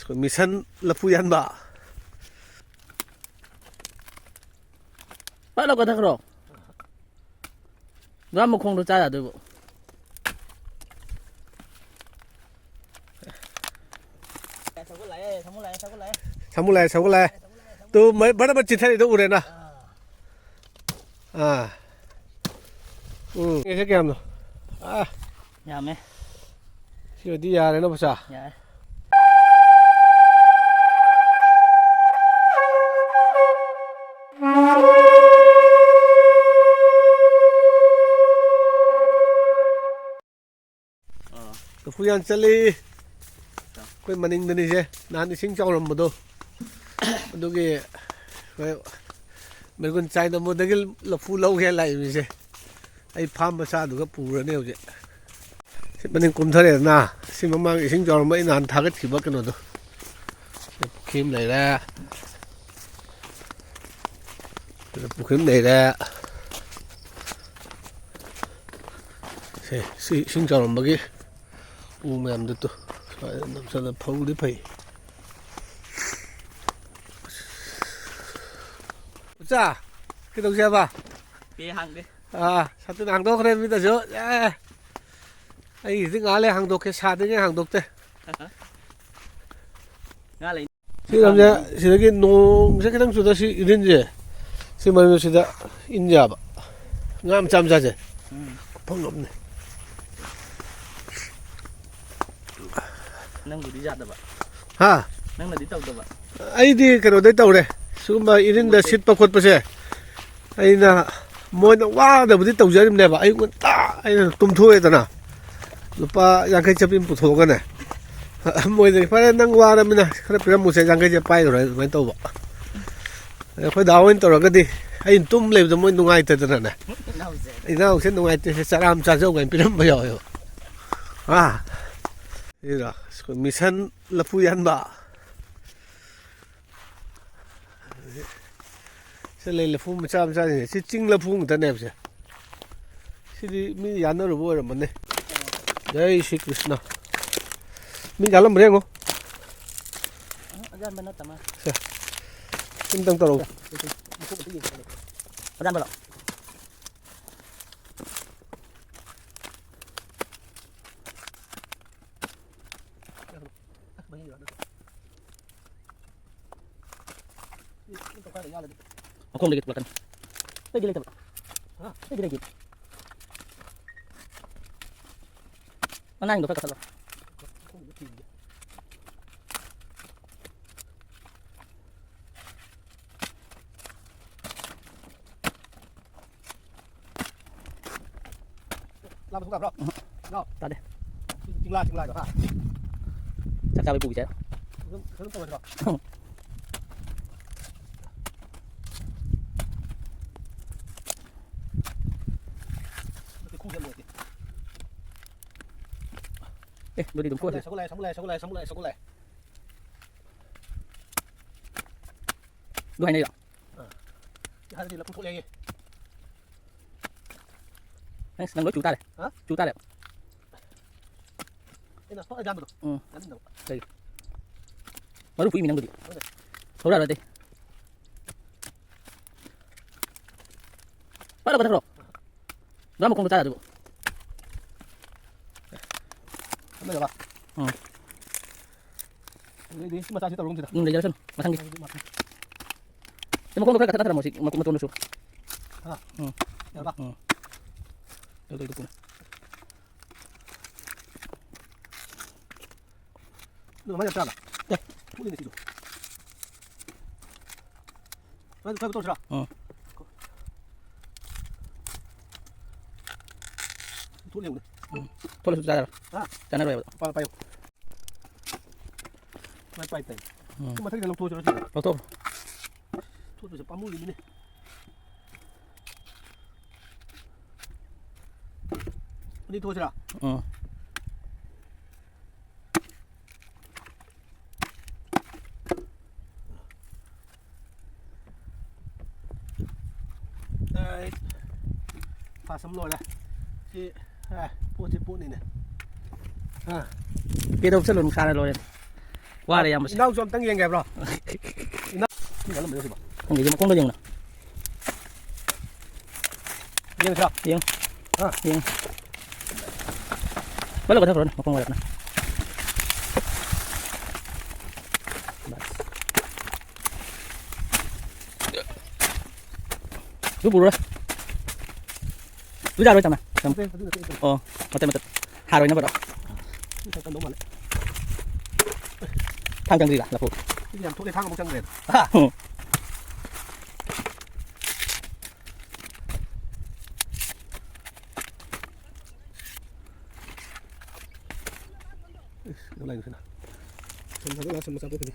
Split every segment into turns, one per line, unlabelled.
미션 러프얀 바.
bắt đầu có thật rồi nó một không được trái là được
사물래. 또 뭐라 짓하니 또 그래나. 아. 이렇게 하면. 아.
nhà mẹ
이거 디야 내가 보자.
nhà
후yan 찰리. 그 마닝드니제. 난 싱ಚಾ오는 뭐도. 그게 मेरे China Modgil लफू लौ है लाई मिसे आई farm मचा दुगा पुरने होजे सिमनिंग कुमथरे ना सिममांग इसिंग जौरम इ नान थागत खिबा कनो दो खिम लेरा पुखिम लेरा से सिंग जौरम बगे उ मैम दो तो नमसन फौदि फै 자, 그 동시에 봐.
cái hàng đi
아, 사든 항독 그래입니다, 저. 예. 아이, 이등 안에 항독해, 사등에 항독돼.
nga lấy
지금 이제, 저기 농색 그냥 주다시 이런지, 지금 시다 인자 봐. 남 잠자제. 펑 없네.
nâng đi giặt được
아,
nâng là đi tàu được
아이디 그로 됐다 그래. 지금 막 이런데 싯바 콧밭에, 아이나, 뭐나 와다 부디 떠우자림 내봐. 아이고, 딱, 아이나 좀 토해야 되나. 루파 양kai 잡힌 부토가네. 뭐이들 파란 와라미나 그래 그냥 무슨 양kai 잡아야 그래 왜 또 봐. 거기 나온 떨어가디. 아이 좀 레도 뭐 농아이 되더라네.
nào dễ
이나 혹시 농아이 때 사람 자서 왜 필요 뭐요. 아. 이라 미션 러프얀 바. lấy là phun một trăm này, chứ chính là phun người ta đẹp chứ, chứ đi mình dán nó rồi vô rồi mình đây, đây Sri Krishna, mình dán làm gì không?
dán bên nó tầm à
mình tăng tàu,
dán bên đó không được kịp đây đi lên tập đây đi lên kịp nó nhanh được phải cẩn thận
làm không gặp đâu,
ta đây
chừng lại rồi hả?
chắc sao bị bụi chết
Không tôi rồi.
ê đưa đi đúng cua rồi
Sống lại.
đưa hành này rồi
Hai thì là không thôi
đang nói chú ta đây
hả?
chú ta đây
Đây là thoát ra được.
ừ đây mà lúc mình đang được thấu ra rồi đi bắt đầu có thật rồi nó một con ta là được
Bây giờ bà.
ừ
Đi mà ta chỉ tàu lông thì
để cho sân mà thằng đi một con cái thật là một gì mà con xuống
hả?
ừ
Giờ bà.
ừ được
Được mấy trăm à?
đây
Thu đi này phải tôi chưa?
ừ
Thu liều này.
thôi là ra rồi
À,
ra này rồi
bay. Bay.
ừ
Nhưng mà thấy là lông thôi cho nó chứ.
đâu thôi
Thu rồi bám mũi đi này. Đi thôi chưa nào?
ừ
Đây. Pha sắm rồi này. Chị này, mua này này. À,
kia đâu sẽ luôn xa rồi 와래 양 맛이.
이나우 좀 땅 yen게 bro.
이거 뭐 봐. 근데 이제 콩도 양 나.
Yen sao?
양.
아.
양. 빨리 가자 그러네. 콩 와래 나. 이거 뭐래? 누가 알아 있잖아. 어때 맞다. 하루 있나 보다.
잠깐 너무 많네.
당장들이다. 라고.
그냥 토대 당을 못 잡네.
아.
Nó lên thế nào? Xong cái gì?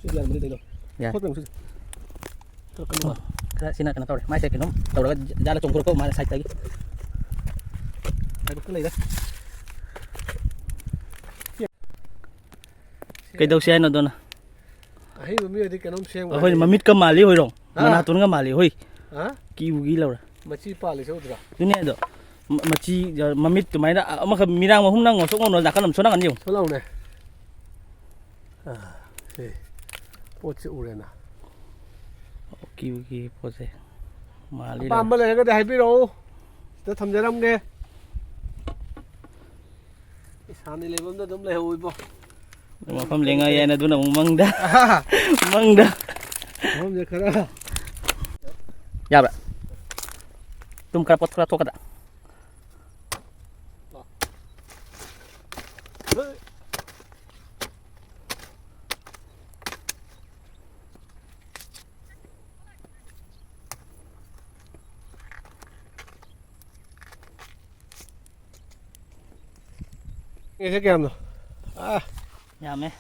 Chút lần mới đi được.
Dạ.
Hốt bằng chút. Thôi cái này.
Cái xin cái tàu đấy. Mai sẽ cái nó tàu đó ra là trồng cô mai sạch tới.
Cái này đấy.
Cái đầu xe nó đó nè.
Ấy mà bây giờ thì cái nông sen.
Hồi mà mít cơm mà li hồi rồi. Mà na tuấn cái mà li hồi.
Hả?
Kiu ghi lâu rồi.
Mà chi pa lại sao được?
Tuấn này đó. Mà chi mà mít tụi mày đã mà mi đang mà hôm nay ngồi xuống nó đặt cái làm số nó ăn nhiều.
Số lâu này. À, thì bố chịu rồi nè.
Kiu ghi bố xe. Mà li.
Ba mươi này cái này biết đâu. Tôi thầm ra đông nghe. Sáng đi lấy bấm đấm lấy hồi bò.
Mà không lấy ngay này tuấn nó măng đã. Măng đã.
Không được cái đó.
Ya bra. Tum kapot ka to kada.
Nghe thấy kèm rồi. À,
Ya me.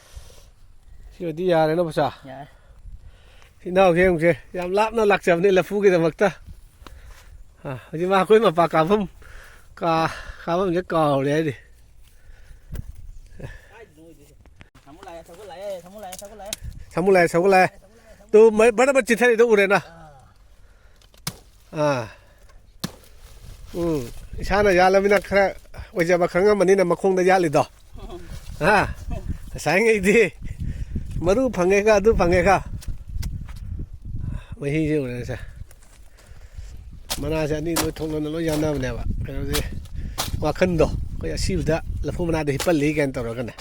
chưa đi nhà đấy nó bao giờ?
Ya.
Thì nào kia không chứ? Làm lát nó lạc chậm nên là phu cái gì ta. À, nhưng mà cuối mà bà cả không cái cò đấy đi. Sao lại? Tôi mới bắt đầu chỉ thấy tôi uống nè. À. Sao này giờ là mình khá bây giờ bà khăng mà nên mà không được giá lịch đó. À. Sáng ngày đi. Mà du phẳng cái cả. Mấy gì rồi sao? Mà na sẽ đi nó thông nó gian nào nè bà. Cái đó gì? Qua khăn đó. Cái siêu đó là phụ mình đi bắt lý cái tàu rồi cái này.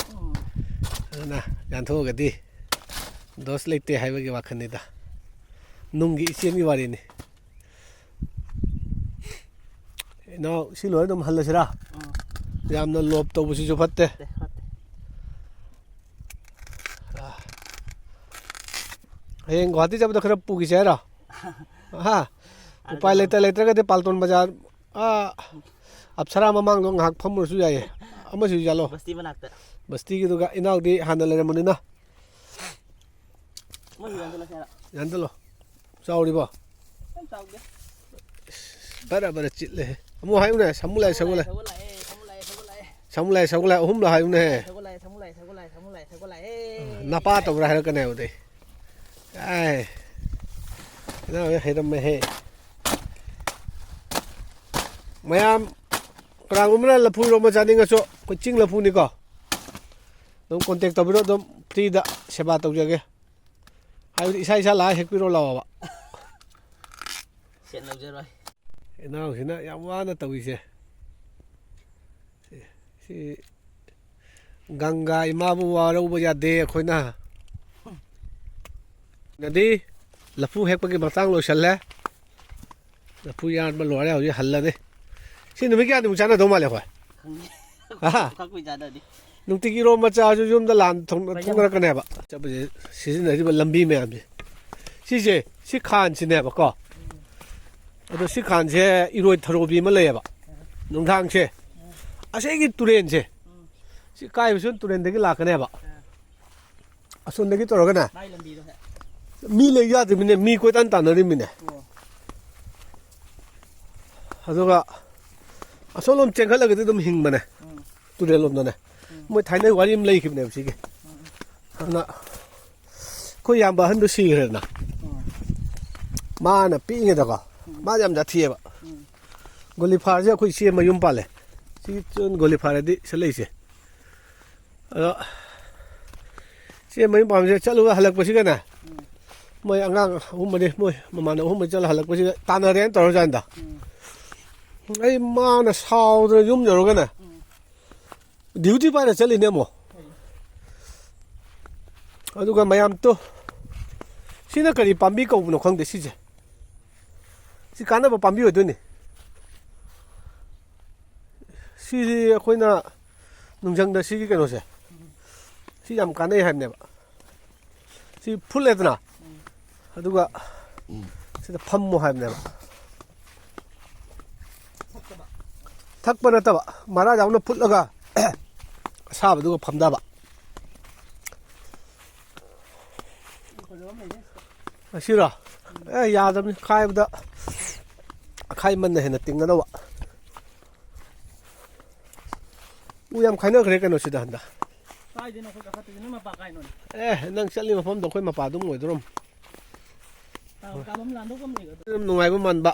Nè, gian thô cái đi. Dos lấy tê hay cái khăn này ta. Nung cái xiên cái vào đi nè. Nó xin lỗi nó hal ra. Yam nó lốp tàu bút chụp phát tê. Heng guwahati jabda khara pugi chera ha upai leta ga de palton bazar a apsara mamang dong hak phamur su yae ama su jalo
Basti manakta.
basti gi duga inaw di handle monina
Mo yan dala sera.
yandalo sauri ba
Em sao ge.
bara chitle amu hayu ne samulai hum la hayu ne napa to ra ka ne ude ai nó hay đâm mày hay mày am càng hôm nay là phu rồi mà gia đình ở chỗ có chính là phu này có đúng contact tao biết đúng free đã sẽ bắt tao chưa hay sai lại hết rồi là
Chuyện lâu chưa rồi.
nào thì nó yam quá nó tao gì Ganga imabu waro bây de khoi na nadi lafu hek pagi matang lo sal la lafu yan ma lo ra ho hal la de sin mi kya ni chana do ma le khoi ha
Khắc bây giờ đây đi.
nung ti kilo ma cha ju jum da lan thong ra ka ne ba cha ba je si na ri ba lambi me am si je si khan si ne ba ko ado si khan je iroi tharo bi ma le ba nung thang che ase gi turen che si kai bi sun turen de gi la ka ne ba asun de gi to ro ka na
Mai làm gì rồi hả?
mi le ya de mi ne mi ko tan tan ri mi ne aduga asolom chengkhala ga dum hing bane turen lom na moi thai nei wari im lei khip ne si ge na ko yam ba han do si re na ma na pi nge da ka ma yam ja thie ba goli phar je khoi si ma yum pa le si chon goli phar di se lei se ꯑꯗꯣ ꯆꯦ ꯃꯌꯨꯝ ꯄꯥꯝꯕꯁꯦ ꯆꯠꯂꯨꯒ ꯍꯜꯂꯛꯄꯁꯤꯒꯅꯦ ꯃꯣꯏ ꯑꯉꯥꯡ ꯑꯍꯨꯝ ꯃꯔꯤ ꯃꯣꯏ ꯃꯃꯥꯟꯅꯕ ꯑꯍꯨꯝ ꯃꯔꯤ ꯆꯠꯂ ꯍꯜꯂꯛꯄꯁꯤꯒ ꯇꯥꯟꯅꯔꯦꯅ ꯇꯧꯔꯖꯥꯠꯅꯤꯗ ꯑꯩ ꯃꯥꯅ ꯁꯥꯎꯗꯅ ꯌꯨꯝ ꯌꯧꯔꯒꯅꯦ ꯗ꯭ꯌꯨꯇꯤ ꯄꯥꯏꯔ ꯆꯠꯂꯤꯅꯦ ꯑꯃꯨꯛ ꯑꯗꯨꯒ ꯃꯌꯥꯝ ꯇꯣ ꯁꯤꯅ ꯀꯔꯤ ꯄꯥꯝꯕꯤ ꯀꯧꯕꯅꯣ ꯈꯪꯗꯦ ꯁꯤꯁꯦ ꯁꯤ ꯀꯥꯟꯅꯕ ꯄꯥꯝꯕꯤ ꯑꯣꯏꯗꯣꯏꯅꯤ ꯁꯤꯗꯤ ꯑꯩꯈꯣꯏꯅ ꯅꯨꯡꯖꯪꯗ ꯁꯤꯒꯤ ꯀꯩꯅꯣꯁꯦ ꯁꯤ ꯌꯥꯝ ꯀꯥꯟꯅꯩ ꯍꯥꯏꯕꯅꯦꯕ ꯁꯤ ꯐꯨꯠꯂꯦꯗꯅ ꯑꯗꯨꯒ ꯁꯤꯗ ꯐꯝꯃꯨ ꯍꯥꯏꯕꯅꯦꯕ ꯊꯛꯄ ꯅꯠꯇꯕ ꯃꯔꯥ ꯌꯥꯎꯅ ꯐꯨꯠꯂꯒ ꯑꯁꯥꯕꯗꯨꯒ ꯐꯝꯊꯕ ꯑꯁꯤꯔꯣ ꯌꯥꯗꯕꯅꯤ ꯈꯥꯏꯕꯗ ꯑꯈꯥꯏꯃꯟꯅ ꯍꯦꯟꯅ ꯇꯤꯡꯒꯗꯧꯕ ꯎ ꯌꯥꯝ ꯈꯥꯏꯅꯈ꯭ꯔꯦ ꯀꯩꯅꯣꯁꯤꯗ ꯍꯟꯗꯛ
ꯀꯥꯏꯗꯩꯅꯣ ꯑꯩꯈꯣꯏ ꯀꯥꯈꯠꯇꯣꯏꯁꯦ ꯅꯣꯏ ꯃꯄꯥ ꯀꯥꯏꯅꯣꯅꯦ
ꯅꯪ ꯆꯠꯂꯤ ꯃꯐꯝꯗꯣ ꯑꯩꯈꯣꯏ ꯃꯄꯥꯗꯨꯝ ꯑꯣꯏꯗꯣꯔꯝ
ꯀꯥꯐꯝ ꯂꯥꯟꯊꯣꯛꯐꯝ ꯂꯩꯒꯗ꯭ꯔꯣ
ꯑꯗꯨꯝ ꯅꯨꯡꯉꯥꯏꯕ ꯃꯥꯟꯕ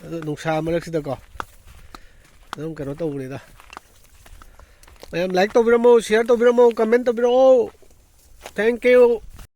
ꯑꯗꯨ ꯅꯨꯡꯁꯥ ꯃꯔꯛꯁꯤꯗꯀꯣ ꯑꯗꯨꯝ ꯀꯩꯅꯣ ꯇꯧꯕꯅꯤꯗ ꯃꯌꯥꯝ ꯂꯥꯏꯛ ꯇꯧꯕꯤꯔꯝꯃꯣ ꯁꯤꯌꯥꯔ ꯇꯧꯕꯤꯔꯝꯃꯣ ꯀꯃꯦꯟ ꯇꯧꯕꯤꯔꯛꯑꯣ ꯊꯦꯡꯛ ꯌꯨ